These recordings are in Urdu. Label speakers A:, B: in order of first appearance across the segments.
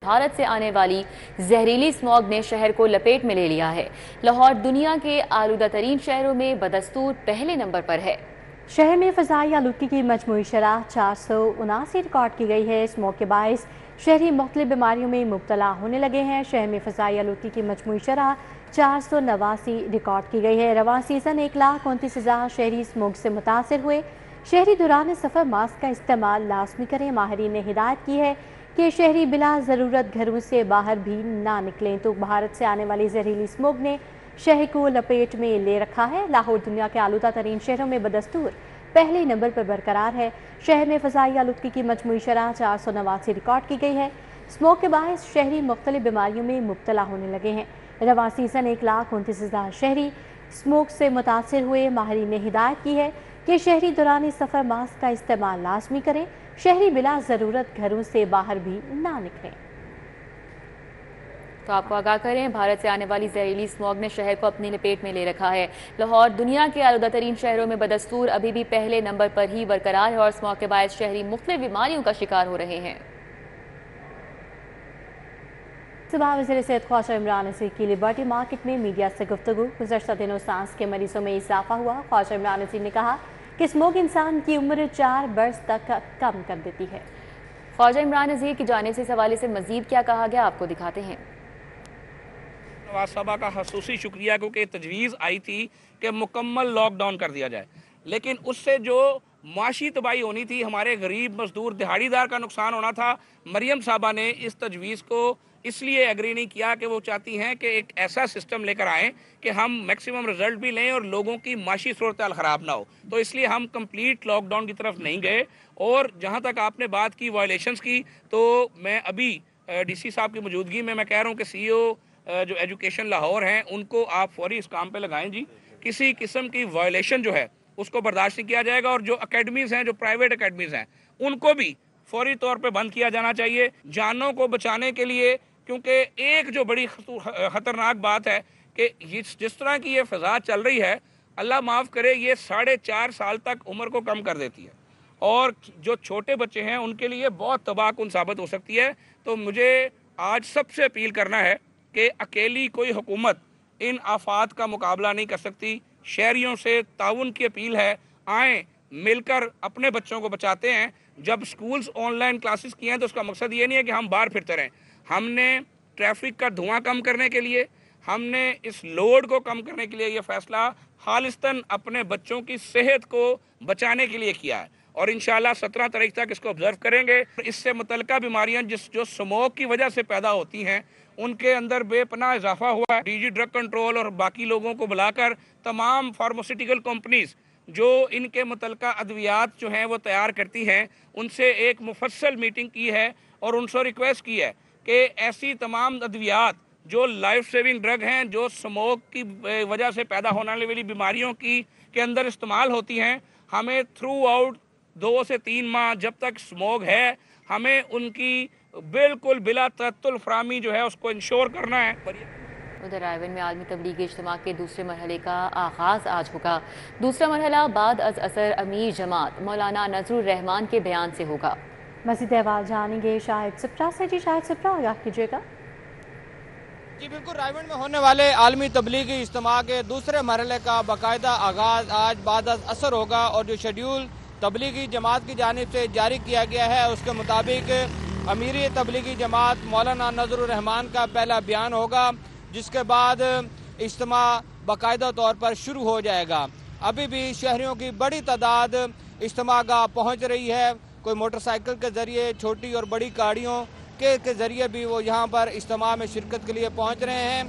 A: بھارت سے آنے والی زہریلی اسموگ نے شہر کو لپیٹ میں لے لیا ہے۔ لاہور دنیا کے آلودہ ترین شہروں میں بدستور پہلے نمبر پر ہے۔
B: شہر میں فضائی آلودگی کی مجموعی شرح 479 ریکارڈ کی گئی ہے۔ اسموگ کے باعث شہری مختلف بیماریوں میں مبتلا ہونے لگے ہیں۔ شہر میں فضائی آلودگی کی مجموعی شرح 489 ریکارڈ کی گئی ہے۔ رواں سیزن 1,29,000 شہری اسموگ سے متاثر ہوئے۔ شہری دوران سفر ماسک کا استعمال لازمی کریں۔ ماہرین نے ہدایت کی ہے کہ شہری بلا ضرورت گھروں سے باہر بھی نہ نکلیں۔ تو بھارت سے آنے والی زہریلی اسموگ نے شہر کو لپیٹ میں لے رکھا ہے۔ لاہور دنیا کے آلودہ ترین شہروں میں بدستور پہلے نمبر پر برقرار ہے۔ شہر میں فضائی آلودگی کی مجموعی شرح 489 ریکارڈ کی گئی ہے۔ اسموگ کے باعث شہری مختلف بیماریوں میں مبتلا ہونے لگے ہیں۔ رواں سیزن 1,29,000 شہری اسموگ سے متاثر ہوئے۔ ماہرین نے ہدایت کی ہے کہ شہری دوران سفر ماسک کا استعمال لازمی کریں۔ شہری بلا ضرورت گھروں سے باہر بھی نہ نکلیں۔
A: تو آپ کو آگاہ کریں، بھارت سے آنے والی زہریلی اسموگ نے شہر کو اپنی لپیٹ میں لے رکھا ہے۔ لاہور دنیا کے آلودہ ترین شہروں میں بدستور ابھی بھی پہلے نمبر پر ہی برقرار ہے اور اسموگ کے باعث شہری مختلف بیماریوں کا شکار ہو رہے ہیں۔
B: صبح وزیر صحت خواجہ عمران نذیر کی لبرٹی مارکیٹ میں میڈیا سے گفتگو۔ گزشتہ دنوں سانس کے مریضوں میں اضافہ ہوا۔ خواجہ عمران نذیر نے کہا کہ اسموگ انسان کی عمر 4 برس تک کم کر دیتی ہے۔
A: خواجہ عمران نذیر کی جانب سے اس حوالے سے مزید کیا کہا گیا، آپ کو دکھاتے ہیں۔
C: نواز صاحبہ کا خصوصی شکریہ، کیونکہ تجویز آئی تھی کہ مکمل لاک ڈاؤن کر دیا جائے، لیکن اس سے جو معاشی تباہی ہونی تھی، ہمارے غریب مزدور دہاڑی دار کا نقصان ہونا تھا، مریم صاحبہ نے اس تجویز کو اس لیے ایگری نہیں کیا کہ وہ چاہتی ہیں کہ ایک ایسا سسٹم لے کر آئیں کہ ہم میکسیمم رزلٹ بھی لیں اور لوگوں کی معاشی صورتحال خراب نہ ہو، تو اس لیے ہم کمپلیٹ لاک ڈاؤن کی طرف نہیں گئے۔ اور جہاں تک آپ نے بات کی وائلیشنز کی، تو میں ابھی ڈی سی صاحب کی موجودگی میں کہہ رہا ہوں کہ سی او جو ایجوکیشن لاہور ہیں، ان کو آپ فوری اس کام پہ لگائیں جی۔ کسی قسم کی وائلیشن جو ہے اس کو برداشت نہیں کیا جائے گا، اور جو اکیڈمیز ہیں، جو پرائیویٹ اکیڈمیز ہیں، ان کو بھی فوری طور پہ بند کیا جانا چاہیے جانوں کو بچانے کے لیے، کیونکہ ایک جو بڑی خطرناک بات ہے کہ جس طرح کی یہ فضا چل رہی ہے، اللہ معاف کرے، یہ 4.5 سال تک عمر کو کم کر دیتی ہے، اور جو چھوٹے بچے ہیں ان کے لیے بہت تباہ کن ثابت ہو سکتی ہے۔ تو مجھے آج سب سے اپیل کرنا ہے کہ اکیلی کوئی حکومت ان آفات کا مقابلہ نہیں کر سکتی۔ شہریوں سے تعاون کی اپیل ہے، آئیں مل کر اپنے بچوں کو بچاتے ہیں۔ جب سکولز آن لائن کلاسز کی ہیں تو اس کا مقصد یہ نہیں ہے کہ ہم باہر پھرتے رہیں، ہم نے ٹریفک کا دھواں کم کرنے کے لیے، ہم نے اس لوڈ کو کم کرنے کے لیے یہ فیصلہ خالصتاً اپنے بچوں کی صحت کو بچانے کے لیے کیا ہے، اور انشاءاللہ 17 تاریخ تک اس کو آبزرو کریں گے۔ اس سے متعلقہ بیماریاں جو اسموگ کی وجہ سے پیدا ہوتی ہیں، ان کے اندر بے پناہ اضافہ ہوا ہے۔ ڈی جی ڈرگ کنٹرول اور باقی لوگوں کو بلا کر تمام فارماسیوٹیکل کمپنیز جو ان کے متعلقہ ادویات جو ہیں وہ تیار کرتی ہیں، ان سے ایک مفصل میٹنگ کی ہے اور ان سے ریکویسٹ کی ہے کہ ایسی تمام ادویات جو لائف سیونگ ڈرگ ہیں، جو اسموگ کی وجہ سے پیدا ہونے والی بیماریوں کے اندر استعمال ہوتی ہیں، ہمیں تھرو آؤٹ 2 سے 3 ماہ جب تک اسموگ ہے، ہمیں ان کی بالکل بلا تعطل فراہمی جو ہے اس کو انشور کرنا ہے۔
A: ادھر رائے ون میں عالمی تبلیغی اجتماع کے دوسرے مرحلے کا آغاز آج ہوگا۔ دوسرا مرحلہ بعد از اثر امیر جماعت مولانا نذر الرحمان کے بیان سے ہوگا۔
B: مزید احوال جانیں گے شاہد سپرا سے۔ جی شاہد سپرا، آگاہ کیجیے گا۔
D: جی بالکل، رائے ون میں ہونے والے عالمی تبلیغی اجتماع کے دوسرے مرحلے کا باقاعدہ آغاز آج بعد از اثر ہوگا، اور جو شیڈیول تبلیغی جماعت کی جانب سے جاری کیا گیا ہے اس کے مطابق امیر تبلیغی جماعت مولانا نذر الرحمان کا پہلا بیان ہوگا، جس کے بعد اجتماع باقاعدہ طور پر شروع ہو جائے گا۔ ابھی بھی شہریوں کی بڑی تعداد اجتماع گاہ پہنچ رہی ہے، کوئی موٹر سائیکل کے ذریعے، چھوٹی اور بڑی گاڑیوں کے ذریعے بھی وہ یہاں پر اجتماع میں شرکت کے لیے پہنچ رہے ہیں۔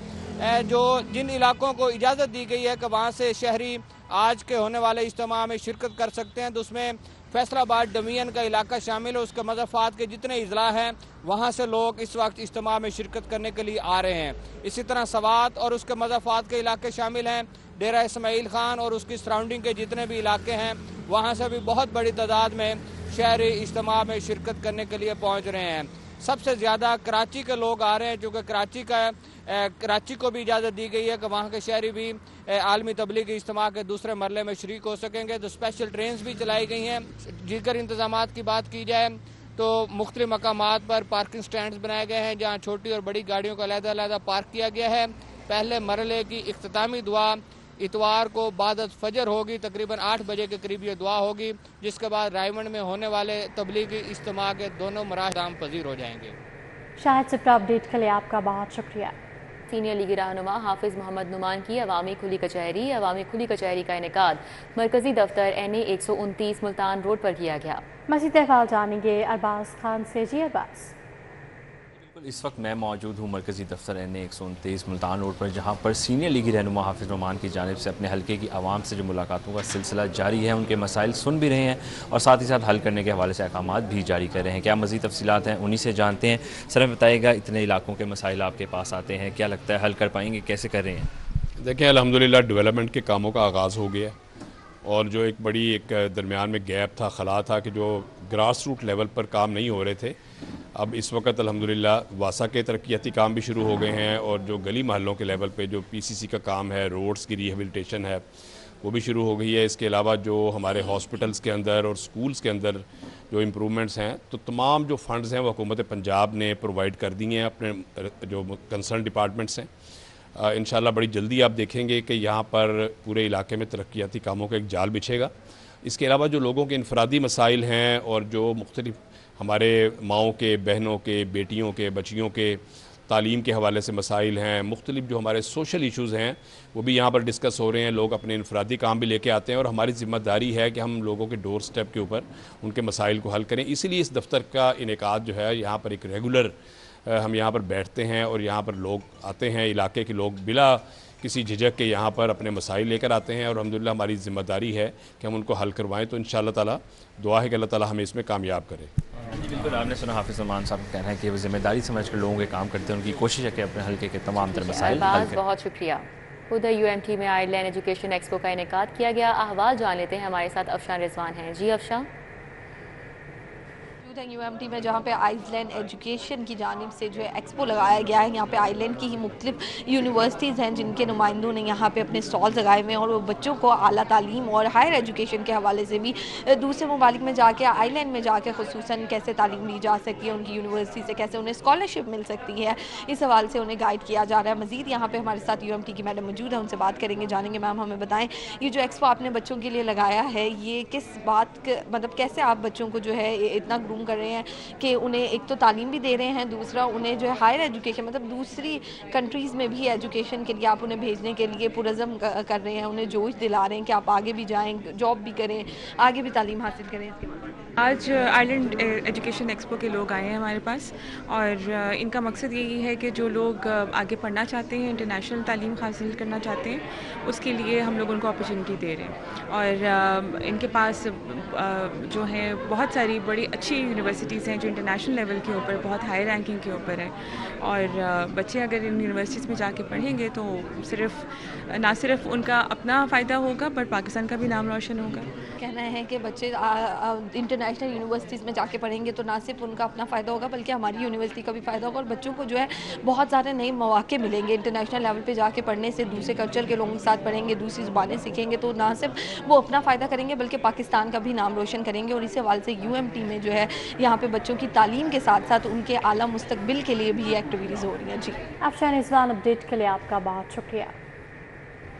D: جن علاقوں کو اجازت دی گئی ہے کہ وہاں سے شہری آج کے ہونے والے اجتماع میں شرکت کر سکتے ہیں، تو اس میں فیصل آباد ڈویژن کا علاقہ شامل ہے۔ اس کے مضافات کے جتنے اضلاع ہیں وہاں سے لوگ اس وقت اجتماع میں شرکت کرنے کے لیے آ رہے ہیں۔ اسی طرح سوات اور اس کے مضافات کے علاقے شامل ہیں، ڈیرہ اسماعیل خان اور اس کی سراؤنڈنگ کے جتنے بھی علاقے ہیں وہاں سے بھی بہت بڑی تعداد میں شہری اجتماع میں شرکت کرنے کے لیے پہنچ رہے ہیں۔ سب سے زیادہ کراچی کے لوگ آ رہے ہیں، چونکہ کراچی کو بھی اجازت دی گئی ہے کہ وہاں کے شہری بھی عالمی تبلیغی اجتماع کے دوسرے مرحلے میں شریک ہو سکیں گے، تو اسپیشل ٹرینز بھی چلائی گئی ہیں۔ دیگر انتظامات کی بات کی جائے تو مختلف مقامات پر پارکنگ سٹینڈز بنائے گئے ہیں جہاں چھوٹی اور بڑی گاڑیوں کو علیحدہ علیحدہ پارک کیا گیا ہے۔ پہلے مرحلے کی اختتامی دعا اتوار کو بعد از فجر ہوگی، تقریباً 8 بجے کے قریب یہ دعا ہوگی، جس کے بعد رائیونڈ میں ہونے والے تبلیغی اجتماع کے دونوں مراحل پذیر ہو جائیں گے۔
B: شاہد سپرا اپڈیٹ کے لیے آپ کا بہت شکریہ۔
A: سینئر لیگی رہنما حافظ محمد نعمان کی عوامی کھلی کچہری کا انعقاد مرکزی دفتر NA 129 ملتان روڈ پر کیا گیا۔
B: مزید احوال جانیں گے ارباز خان سے۔ جی ارباز۔
E: اس وقت میں موجود ہوں مرکزی دفتر NA 129 ملتان روڈ پر، جہاں پر سینئر لیگی رہنما حافظ نعمان کی جانب سے اپنے حلقے کی عوام سے جو ملاقاتوں کا سلسلہ جاری ہے، ان کے مسائل سن بھی رہے ہیں اور ساتھ ہی ساتھ حل کرنے کے حوالے سے احکامات بھی جاری کر رہے ہیں۔ کیا مزید تفصیلات ہیں انہی سے جانتے ہیں۔ سر ہمیں بتائیے گا، اتنے علاقوں کے مسائل آپ کے پاس آتے ہیں، کیا لگتا ہے حل کر پائیں گے، کیسے کر رہے ہیں؟
F: دیکھیں الحمدللہ ڈیولپمنٹ کے کاموں کا آغاز ہو گیا، اور جو ایک بڑی درمیان میں گیپ تھا، خلا تھا کہ جو گراس روٹ لیول پر کام نہیں ہو رہے تھے، اب اس وقت الحمدللہ واسا کے ترقیاتی کام بھی شروع ہو گئے ہیں، اور جو گلی محلوں کے لیول پہ جو PCC کا کام ہے، روڈز کی ریہیبلیٹیشن ہے، وہ بھی شروع ہو گئی ہے۔ اس کے علاوہ جو ہمارے ہاسپٹلز کے اندر اور سکولز کے اندر جو امپرومنٹس ہیں، تو تمام جو فنڈز ہیں وہ حکومت پنجاب نے پرووائڈ کر دی ہیں اپنے جو کنسرن ڈپارٹمنٹس ہیں۔ انشاءاللہ بڑی جلدی آپ دیکھیں گے کہ یہاں پر پورے علاقے میں ترقیاتی کاموں کا ایک جال بچھے گا۔ اس کے علاوہ جو لوگوں کے انفرادی مسائل ہیں اور جو مختلف ہمارے ماؤں کے، بہنوں کے، بیٹیوں کے، بچیوں کے تعلیم کے حوالے سے مسائل ہیں، مختلف جو ہمارے سوشل ایشوز ہیں، وہ بھی یہاں پر ڈسکس ہو رہے ہیں۔ لوگ اپنے انفرادی کام بھی لے کے آتے ہیں، اور ہماری ذمہ داری ہے کہ ہم لوگوں کے ڈور سٹیپ کے اوپر ان کے مسائل کو حل کریں۔ اسی لیے اس دفتر کا انعقاد جو ہے یہاں پر ایک ریگولر ہم یہاں پر بیٹھتے ہیں، اور یہاں پر لوگ آتے ہیں، علاقے کے لوگ بلا کسی جھجک کے یہاں پر اپنے مسائل لے کر آتے ہیں، اور الحمدللہ ہماری ذمہ داری ہے کہ ہم ان کو حل کروائیں۔ تو انشاءاللہ تعالی دعا ہے کہ اللہ تعالی ہمیں اس میں کامیاب کرے۔
E: جی بالکل، آپ نے سنا حافظ نعمان صاحب کا کہنا ہے کہ وہ ذمہ داری سمجھ کر لوگوں کے کام کرتے ہیں، ان کی کوشش ہے کہ اپنے حلقے کے تمام تر مسائل حل کریں۔
A: بہت شکریہ۔ ادھر UMT میں آئرلینڈ ایجوکیشن ایکسپو کا انعقاد کیا گیا۔ احوال جان لیتے ہیں، ہمارے ساتھ افشان رضوان ہیں۔ جی افشان۔
G: UMT میں جہاں پہ آئس لینڈ ایجوکیشن کی جانب سے جو ہے ایکسپو لگایا گیا ہے، یہاں پہ آئی لینڈ کی ہی مختلف یونیورسٹیز ہیں جن کے نمائندوں نے یہاں پہ اپنے سٹال لگائے ہوئے ہیں، اور وہ بچوں کو اعلیٰ تعلیم اور ہائر ایجوکیشن کے حوالے سے بھی دوسرے ممالک میں جا کے، آئی لینڈ میں جا کے خصوصاً کیسے تعلیم لی جا سکتی ہے، ان کی یونیورسٹی سے کیسے انہیں اسکالرشپ مل سکتی ہے، اس حوالے سے انہیں گائیڈ کیا جا رہا ہے۔ مزید یہاں پہ ہمارے ساتھ UMT کی میڈم موجود ہیں، ان سے بات کریں گے، جانیں گے۔ میم ہمیں بتائیں، یہ جو ایکسپو آپ نے بچوں کے لیے لگایا ہے، یہ کس بات مطلب کیسے آپ بچوں کو جو ہے اتنا گروم کر رہے ہیں کہ انہیں ایک تو تعلیم بھی دے رہے ہیں، دوسرا انہیں جو ہے ہائر ایجوکیشن مطلب دوسری کنٹریز میں بھی ایجوکیشن کے لیے آپ انہیں بھیجنے کے لیے پرعزم کر رہے ہیں، انہیں جوش دلا رہے ہیں کہ آپ آگے بھی جائیں، جاب بھی کریں، آگے بھی تعلیم حاصل کریں؟ اس کے بعد
H: آج آئرلینڈ ایجوکیشن ایکسپو کے لوگ آئے ہیں ہمارے پاس، اور ان کا مقصد یہی ہے کہ جو لوگ آگے پڑھنا چاہتے ہیں، انٹرنیشنل تعلیم حاصل کرنا چاہتے ہیں، اس کے لیے ہم لوگ ان کو اپرچونیٹی دے رہے ہیں، اور ان کے پاس جو ہیں بہت ساری بڑی اچھی یونیورسٹیز ہیں جو انٹرنیشنل لیول کے اوپر بہت ہائی رینکنگ کے اوپر ہیں، اور بچے اگر ان یونیورسٹیز میں جا کے پڑھیں گے تو نہ صرف ان کا اپنا فائدہ ہوگا پر پاکستان کا بھی نام روشن ہوگا۔
G: کہنا ہے کہ بچے انٹرنیشنل یونیورسٹیز میں جا کے پڑھیں گے تو نہ صرف ان کا اپنا فائدہ ہوگا بلکہ ہماری یونیورسٹی کا بھی فائدہ ہوگا، اور بچوں کو جو ہے بہت سارے نئے مواقع ملیں گے انٹرنیشنل لیول پہ جا کے پڑھنے سے، دوسرے کلچر کے لوگوں کے ساتھ پڑھیں گے، دوسری زبانیں سیکھیں گے، تو نہ صرف وہ اپنا فائدہ کریں گے بلکہ پاکستان کا بھی نام روشن کریں گے، اور اس حوالے سے UMT میں جو ہے یہاں پہ بچوں کی تعلیم کے ساتھ ساتھ ان کے اعلیٰ مستقبل کے لیے بھی ایکٹیویٹیز ہو رہی ہیں۔ جی
B: افشان رضوان، اپڈیٹ کے لیے آپ کا بہت شکریہ۔